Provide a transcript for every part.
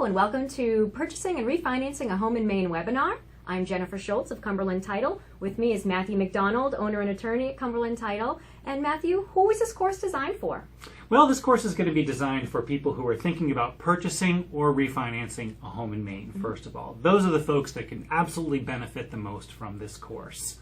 and welcome to Purchasing and Refinancing a Home in Maine webinar. I'm Jennifer Schultz of Cumberland Title. With me is Matthew McDonald, owner and attorney at Cumberland Title. And Matthew, who is this course designed for? Well, this course is going to be designed for people who are thinking about purchasing or refinancing a home in Maine, first of all. Those are the folks that can absolutely benefit the most from this course.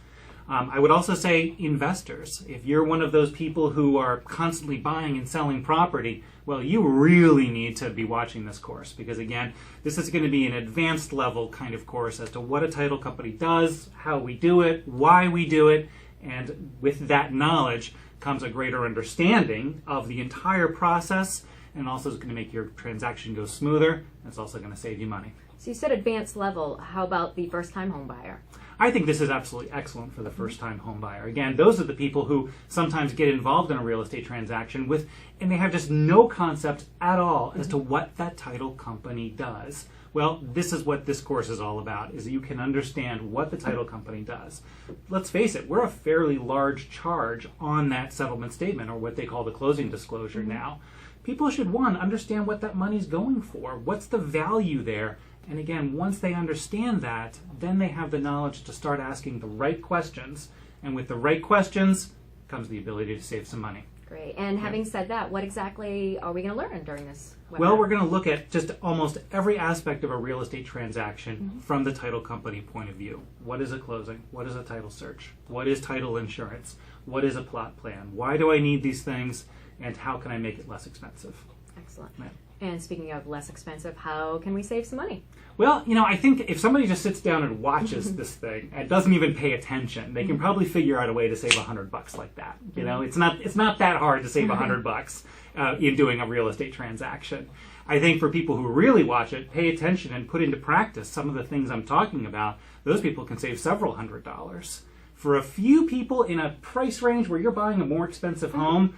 I would also say investors. If you're one of those people who are constantly buying and selling property, well, you really need to be watching this course because, again, this is going to be an advanced level kind of course as to what a title company does, how we do it, why we do it, and with that knowledge comes a greater understanding of the entire process, and also is going to make your transaction go smoother, and it's also going to save you money. So you said advanced level. How about the first-time home buyer? I think this is absolutely excellent for the first-time home buyer. Again, those are the people who sometimes get involved in a real estate transaction and they have just no concept at all as to what that title company does. Well, this is what this course is all about, is that you can understand what the title company does. Let's face it, we're a fairly large charge on that settlement statement, or what they call the closing disclosure now. People should, one, understand what that money's going for. What's the value there? And again, once they understand that, then they have the knowledge to start asking the right questions. And with the right questions comes the ability to save some money. Great. And having said that, what exactly are we going to learn during this webinar? Well, we're going to look at just almost every aspect of a real estate transaction from the title company point of view. What is a closing? What is a title search? What is title insurance? What is a plot plan? Why do I need these things? And how can I make it less expensive? Excellent. Yeah. And speaking of less expensive, how can we save some money? Well, I think if somebody just sits down and watches this thing and doesn't even pay attention, they can probably figure out a way to save $100 like that. It's not that hard to save $100 in doing a real estate transaction. I think for people who really watch it, pay attention, and put into practice some of the things I'm talking about, those people can save several $100s. For a few people in a price range where you're buying a more expensive home,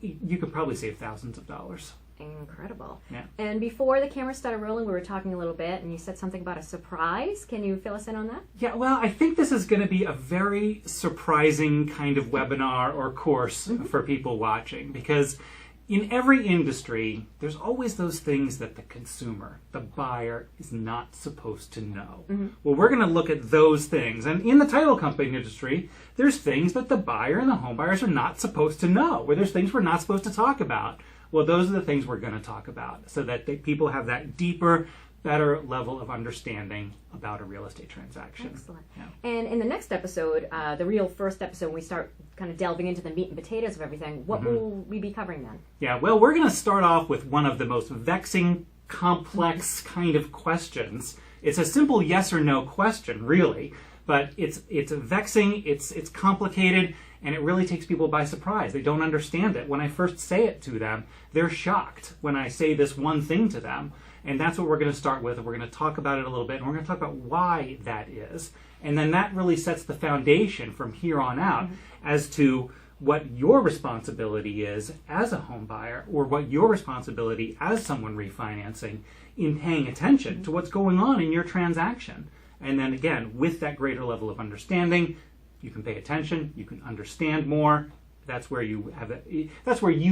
you could probably save thousands of dollars. Incredible. Yeah. And before the camera started rolling, we were talking a little bit, and you said something about a surprise. Can you fill us in on that? Yeah, well, I think this is going to be a very surprising kind of webinar or course for people watching, because in every industry, there's always those things that the consumer, the buyer, is not supposed to know. Well, we're going to look at those things. And in the title company industry, there's things that the buyer and the home buyers are not supposed to know, where there's things we're not supposed to talk about. Well, those are the things we're going to talk about so that people have that deeper, better level of understanding about a real estate transaction. Excellent. Yeah. And in the next episode, the real first episode, when we start kind of delving into the meat and potatoes of everything, what will we be covering then? Yeah, well, we're going to start off with one of the most vexing, complex kind of questions. It's a simple yes or no question, really, but it's vexing, it's complicated, and it really takes people by surprise. They don't understand it. When I first say it to them, they're shocked when I say this one thing to them. And that's what we're going to start with. We're going to talk about it a little bit, and we're going to talk about why that is. And then that really sets the foundation from here on out as to what your responsibility is as a home buyer, or what your responsibility as someone refinancing in paying attention to what's going on in your transaction. And then again, with that greater level of understanding, you can pay attention, you can understand more. That's where you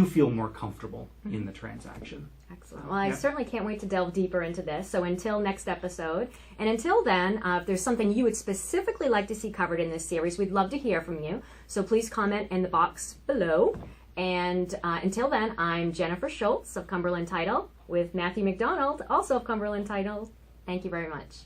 feel more comfortable in the transaction. Excellent. Well, I certainly can't wait to delve deeper into this. So until next episode, and until then, if there's something you would specifically like to see covered in this series, we'd love to hear from you. So please comment in the box below. And until then, I'm Jennifer Schultz of Cumberland Title with Matthew McDonald, also of Cumberland Title. Thank you very much.